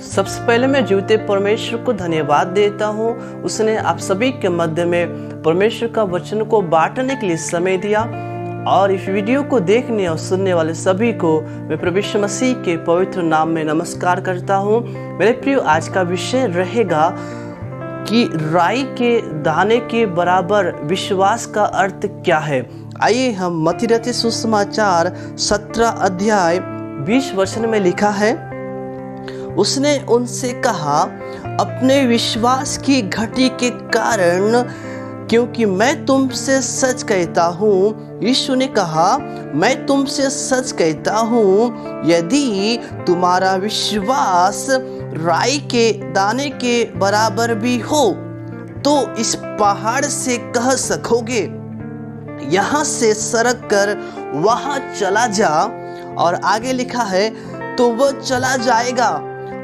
सबसे पहले मैं जीवते परमेश्वर को धन्यवाद देता हूँ। उसने आप सभी के मध्य में परमेश्वर का वचन को बांटने के लिए समय दिया और इस वीडियो को देखने और सुनने वाले सभी को मैं प्रभु यीशु मसीह के पवित्र नाम में नमस्कार करता हूँ। मेरे प्रिय, आज का विषय रहेगा कि राई के दाने के बराबर विश्वास का अर्थ क्या है। आइए हम मत्ती रचित सुसमाचार 17 अध्याय 20 वचन में लिखा है, उसने उनसे कहा, अपने विश्वास की घटी के कारण, क्योंकि मैं तुमसे सच कहता हूँ। यीशु ने कहा, मैं तुमसे सच कहता हूँ, यदि तुम्हारा विश्वास राई के दाने के बराबर भी हो तो इस पहाड़ से कह सकोगे, यहाँ से सरक कर वहाँ चला जा, और आगे लिखा है, तो वह चला जाएगा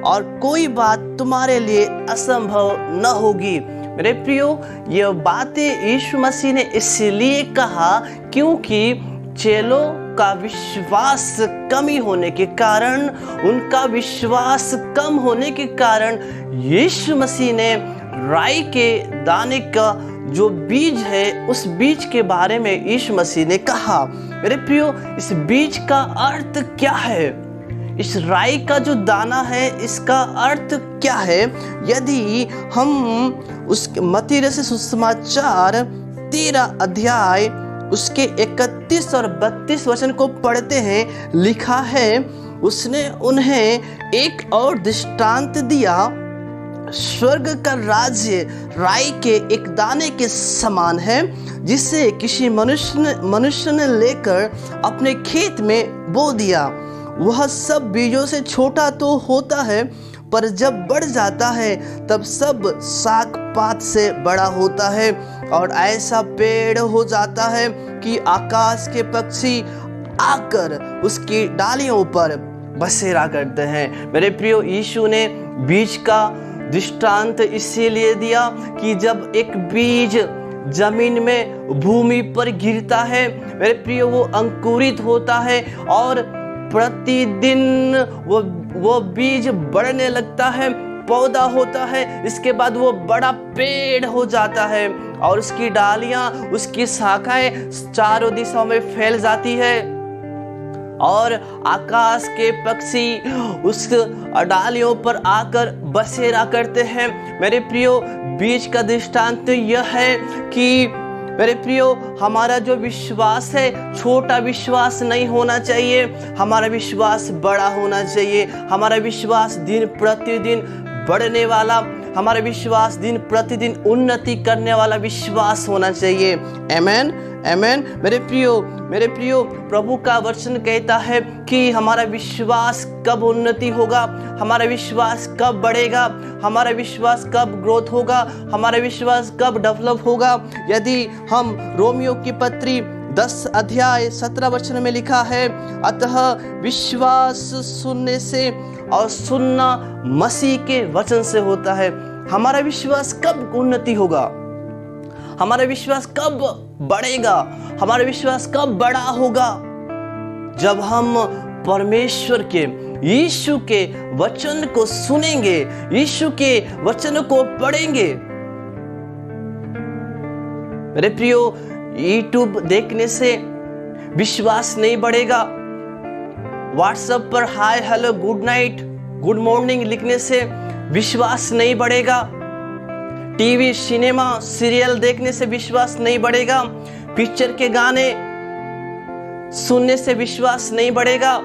और कोई बात तुम्हारे लिए असंभव न होगी। मेरे प्रियो, यह बातें यीशु मसीह ने इसलिए कहा क्योंकि चेलों का विश्वास कमी होने के कारण, उनका विश्वास कम होने के कारण यीशु मसीह ने राई के दाने का जो बीज है, उस बीज के बारे में यीशु मसीह ने कहा। मेरे प्रियो, इस बीज का अर्थ क्या है? इस राई का जो दाना है, इसका अर्थ क्या है? यदि हम उस मत्ती रचित सुसमाचार 13 अध्याय उसके 31 और 32 वचन को पढ़ते हैं, लिखा है, उसने उन्हें एक और दृष्टांत दिया, स्वर्ग का राज्य राई के एक दाने के समान है, जिसे किसी मनुष्य ने लेकर अपने खेत में बो दिया। वह सब बीजों से छोटा तो होता है, पर जब बढ़ जाता है तब सब साग पात से बड़ा होता है और ऐसा पेड़ हो जाता है कि आकाश के पक्षी आकर उसकी डालियों पर बसेरा करते हैं। मेरे प्रियो, यीशु ने बीज का दृष्टांत इसीलिए दिया कि जब एक बीज जमीन में भूमि पर गिरता है, मेरे प्रियो, वो अंकुरित होता है और प्रतिदिन वो बीज बढ़ने लगता है, पौधा होता है, इसके बाद वो बड़ा पेड़ हो जाता है और उसकी डालियां, उसकी शाखाएं चारों दिशाओं में फैल जाती है और आकाश के पक्षी उस डालियों पर आकर बसेरा करते हैं। मेरे प्रियो, बीज का दृष्टांत यह है कि मेरे प्रियो, हमारा जो विश्वास है, छोटा विश्वास नहीं होना चाहिए, हमारा विश्वास बड़ा होना चाहिए। हमारा विश्वास दिन प्रतिदिन बढ़ने वाला, हमारा विश्वास दिन प्रतिदिन उन्नति करने वाला विश्वास होना चाहिए। आमेन, आमेन। मेरे प्रियो, प्रभु का वचन कहता है कि हमारा विश्वास कब उन्नति होगा, हमारा विश्वास कब बढ़ेगा, हमारा विश्वास कब ग्रोथ होगा, हमारा विश्वास कब डेवलप होगा। यदि हम रोमियो की पत्री 10 अध्याय 17 वचन में लिखा है, अतः विश्वास सुनने से और सुनना मसीह के वचन से होता है। हमारा विश्वास कब उन्नति होगा, हमारा विश्वास कब बढ़ेगा, हमारा विश्वास कब बड़ा होगा? जब हम परमेश्वर के, यीशु के वचन को सुनेंगे, यीशु के वचन को पढ़ेंगे। मेरे प्रियो, यूट्यूब देखने से विश्वास नहीं बढ़ेगा, व्हाट्सएप पर hi hello good night good morning लिखने से विश्वास नहीं बढ़ेगा, टीवी सिनेमा सीरियल देखने से विश्वास नहीं बढ़ेगा, पिक्चर के गाने सुनने से विश्वास नहीं बढ़ेगा।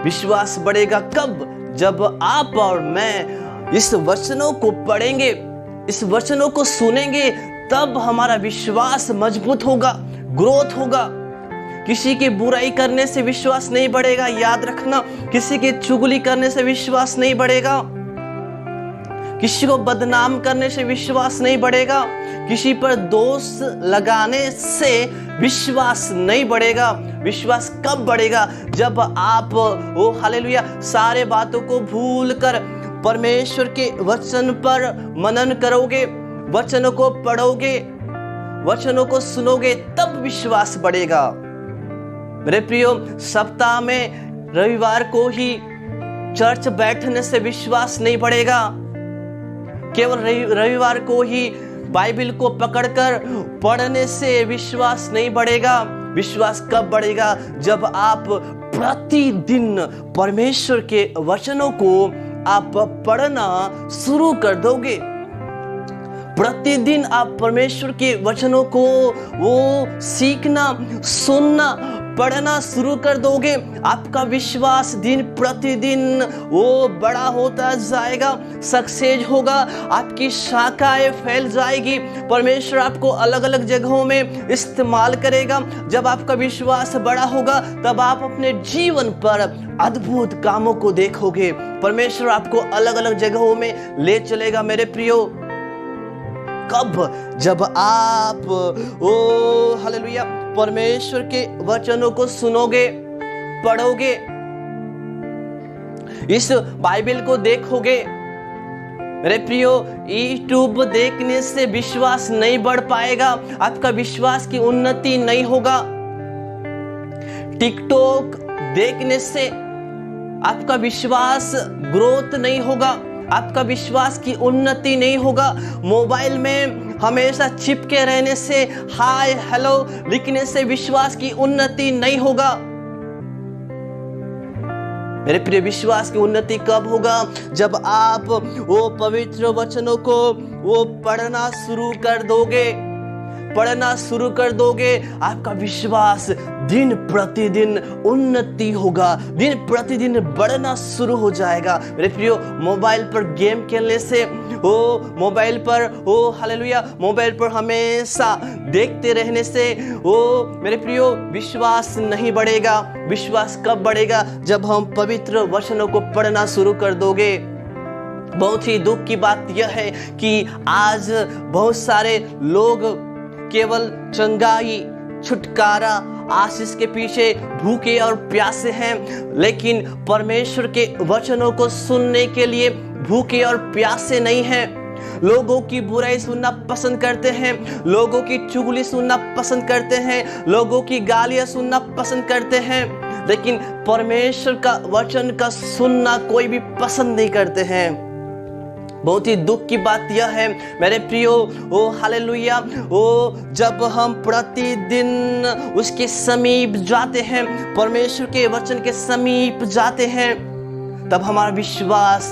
विश्वास बढ़ेगा कब? जब आप और मैं इस वचनों को पढ़ेंगे, इस वचनों को सुनेंगे, तब हमारा विश्वास मजबूत होगा, ग्रोथ होगा। किसी की बुराई करने से विश्वास नहीं बढ़ेगा, याद रखना। किसी की चुगली करने से विश्वास नहीं बढ़ेगा, किसी को बदनाम करने से विश्वास नहीं बढ़ेगा, किसी पर दोष लगाने से विश्वास नहीं बढ़ेगा। विश्वास कब बढ़ेगा? जब आप ओ हालेलुया सारे बातों को भूलकर परमेश्वर के वचन पर मनन करोगे, वचनों को पढ़ोगे, वचनों को सुनोगे, तब विश्वास बढ़ेगा। मेरे प्रियो, सप्ताह में रविवार को ही चर्च बैठने से विश्वास नहीं बढ़ेगा, केवल रविवार को ही बाइबल को पकड़कर पढ़ने से विश्वास नहीं बढ़ेगा। विश्वास कब बढ़ेगा? जब आप प्रतिदिन परमेश्वर के वचनों को आप पढ़ना शुरू कर दोगे। प्रतिदिन आप परमेश्वर के वचनों को वो सीखना, सुनना, पढ़ना शुरू कर दोगे। आपका विश्वास दिन प्रतिदिन वो बड़ा होता जाएगा, सक्सेस होगा, आपकी शाखाएं फैल जाएगी। परमेश्वर आपको अलग अलग जगहों में इस्तेमाल करेगा। जब आपका विश्वास बड़ा होगा तब आप अपने जीवन पर अद्भुत कामों को देखोगे। परमेश्वर आपको अलग अलग जगहों में ले चलेगा मेरे प्रियो। कब? जब आप हालेलुया परमेश्वर के वचनों को सुनोगे, पढ़ोगे, इस बाइबल को देखोगे। मेरे प्रियो, यूट्यूब देखने से विश्वास नहीं बढ़ पाएगा, आपका विश्वास की उन्नति नहीं होगा। टिकटॉक देखने से आपका विश्वास ग्रोथ नहीं होगा, आपका विश्वास की उन्नति नहीं होगा। मोबाइल में हमेशा चिपके रहने से, हाय हेलो लिखने से विश्वास की उन्नति नहीं होगा। मेरे प्रिय, विश्वास की उन्नति कब होगा? जब आप वो पवित्र वचनों को वो पढ़ना शुरू कर दोगे, पढ़ना शुरू कर दोगे। आपका विश्वास दिन प्रतिदिन उन्नति होगा, दिन प्रतिदिन बढ़ना शुरू हो जाएगा। मेरे प्रियो, मोबाइल पर गेम खेलने से, मोबाइल पर हालेलुया मोबाइल पर हमेशा देखते रहने से मेरे प्रियो विश्वास नहीं बढ़ेगा। विश्वास कब बढ़ेगा? जब हम पवित्र वचनों को पढ़ना शुरू कर दोगे। बहुत ही दुख की बात यह है कि आज बहुत सारे लोग केवल चंगाई, छुटकारा, आशीष के पीछे भूखे और प्यासे हैं, लेकिन परमेश्वर के वचनों को सुनने के लिए भूखे और प्यासे नहीं हैं। लोगों की बुराई सुनना पसंद करते हैं, लोगों की चुगली सुनना पसंद करते हैं, लोगों की गालियां सुनना पसंद करते हैं, लेकिन परमेश्वर का वचन का सुनना कोई भी पसंद नहीं करते हैं। बहुत ही दुख की बात यह है मेरे प्रियो, हालेलुया, जब हम प्रतिदिन उसके समीप जाते हैं, परमेश्वर के वचन के समीप जाते हैं, तब हमारा विश्वास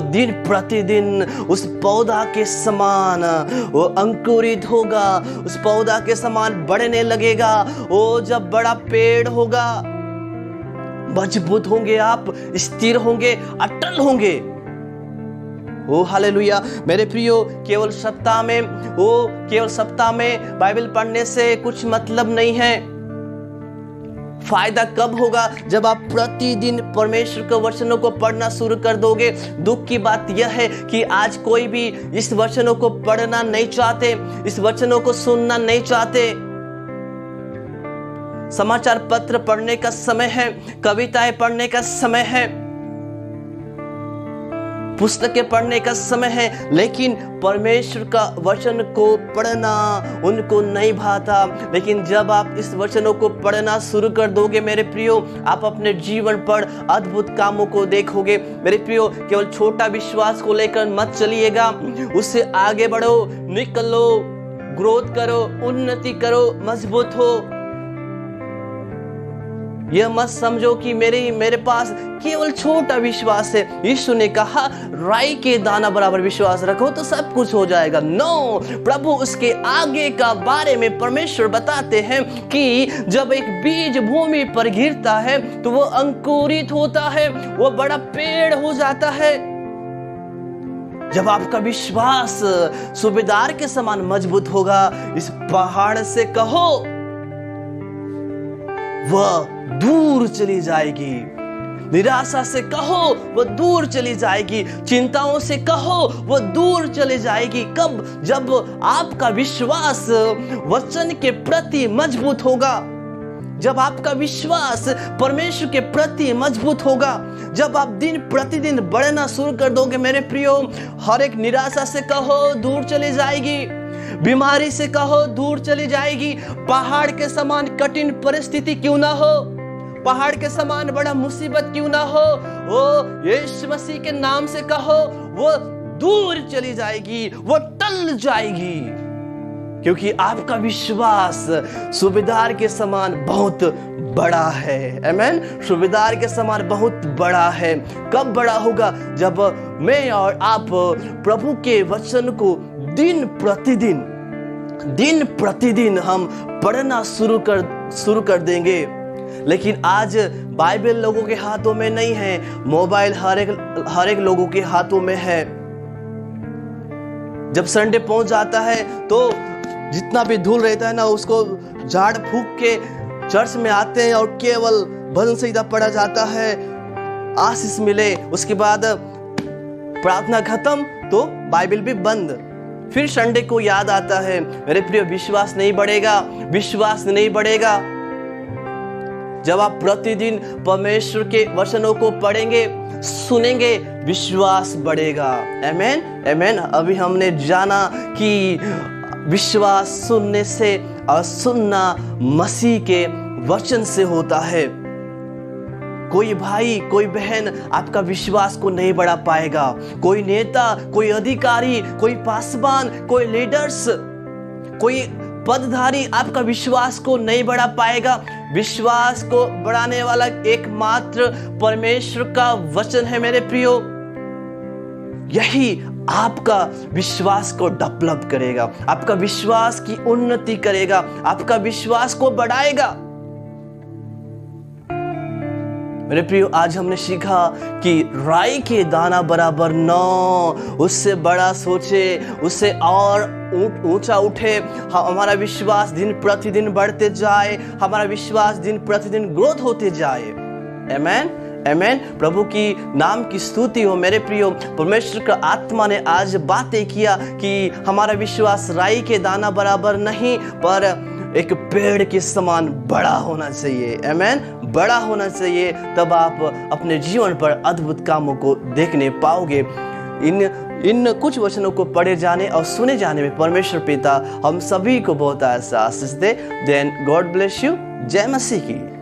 दिन प्रतिदिन उस पौधा के समान अंकुरित होगा, उस पौधा के समान बढ़ने लगेगा। जब बड़ा पेड़ होगा, मजबूत होंगे आप, स्थिर होंगे, अटल होंगे। हालेलुया मेरे प्रियो, केवल सप्ताह में बाइबल पढ़ने से कुछ मतलब नहीं है। फायदा कब होगा? जब आप प्रतिदिन परमेश्वर के वचनों को पढ़ना शुरू कर दोगे। दुख की बात यह है कि आज कोई भी इस वचनों को पढ़ना नहीं चाहते, इस वचनों को सुनना नहीं चाहते। समाचार पत्र पढ़ने का समय है, कविताएं पढ़ने का समय है, पुस्तकें पढ़ने का समय है, लेकिन परमेश्वर का वचन को पढ़ना उनको नहीं भाता। लेकिन जब आप इस वचनों को पढ़ना शुरू कर दोगे मेरे प्रियो, आप अपने जीवन पर अद्भुत कामों को देखोगे। मेरे प्रियो, केवल छोटा विश्वास को लेकर मत चलिएगा, उससे आगे बढ़ो, निकलो, ग्रोथ करो, उन्नति करो, मजबूत हो। यह मत समझो कि मेरे पास केवल छोटा विश्वास है। यीशु ने कहा, राई के दाना बराबर विश्वास रखो तो सब कुछ हो जाएगा। नो, प्रभु उसके आगे का बारे में परमेश्वर बताते हैं कि जब एक बीज भूमि पर गिरता है तो वो अंकुरित होता है, वो बड़ा पेड़ हो जाता है। जब आपका विश्वास सूबेदार के समान मजबूत होगा, इस पहाड़ से कहो वह दूर चली जाएगी, निराशा से कहो वो दूर चली जाएगी, चिंताओं से कहो वो दूर चली जाएगी। कब? जब आपका विश्वास वचन के प्रति मजबूत होगा, जब आपका विश्वास परमेश्वर के प्रति मजबूत होगा, जब आप दिन प्रतिदिन बढ़ना शुरू कर दोगे मेरे प्रियो, हर एक निराशा से कहो दूर चली जाएगी, बीमारी से कहो दूर चली जाएगी, पहाड़ के समान कठिन परिस्थिति क्यों ना हो, पहाड़ के समान बड़ा मुसीबत क्यों ना हो, वो यीशु मसीह के नाम से कहो, वो दूर चली जाएगी, वो टल जाएगी, क्योंकि आपका विश्वास सूबेदार के समान बहुत बड़ा है। आमीन। सूबेदार के समान बहुत बड़ा है। कब बड़ा होगा? जब मैं और आप प्रभु के वचन को दिन प्रतिदिन हम पढ़ना शुरू कर देंगे। लेकिन आज बाइबल लोगों के हाथों में नहीं है, मोबाइल हर एक लोगों के हाथों में है। जब संडे पहुंच जाता है तो जितना भी धूल रहता है ना, उसको झाड़ फूक के चर्च में आते हैं और केवल भजन संहिता पढ़ा जाता है, आशीष मिले। उसके बाद प्रार्थना खत्म तो बाइबल भी बंद। फिर संडे को याद आता है, मेरे प्रिय विश्वास नहीं बढ़ेगा। जब आप प्रतिदिन परमेश्वर के वचनों को पढ़ेंगे, सुनेंगे, विश्वास बढ़ेगा। आमीन। अभी हमने जाना कि विश्वास सुनने से और सुनना मसीह के वचन से होता है। कोई भाई, कोई बहन आपका विश्वास को नहीं बढ़ा पाएगा। कोई नेता, कोई अधिकारी, कोई पासवान, कोई लीडर्स, कोई पदधारी आपका विश्वास को नहीं बढ़ा पाएगा। विश्वास को बढ़ाने वाला एकमात्र परमेश्वर का वचन है मेरे प्रियो। यही आपका विश्वास को डेवलप करेगा, आपका विश्वास की उन्नति करेगा, आपका विश्वास को बढ़ाएगा। मेरे प्रियो, आज हमने सीखा कि राई के दाना बराबर 9, उससे बड़ा सोचे, उससे और ऊंचा उठे। हमारा विश्वास दिन प्रतिदिन बढ़ते जाए, हमारा विश्वास दिन प्रतिदिन ग्रोथ होते जाए। आमीन। प्रभु की नाम की स्तुति हो। मेरे प्रियो, परमेश्वर का आत्मा ने आज बातें किया कि हमारा विश्वास राई के दाना बराबर नहीं, पर एक पेड़ के समान बड़ा होना चाहिए। आमीन। बड़ा होना चाहिए, तब आप अपने जीवन पर अद्भुत कामों को देखने पाओगे। इन कुछ वचनों को पढ़े जाने और सुने जाने में परमेश्वर पिता हम सभी को बहुत आशीष दे। Then God bless you. जय मसीह की।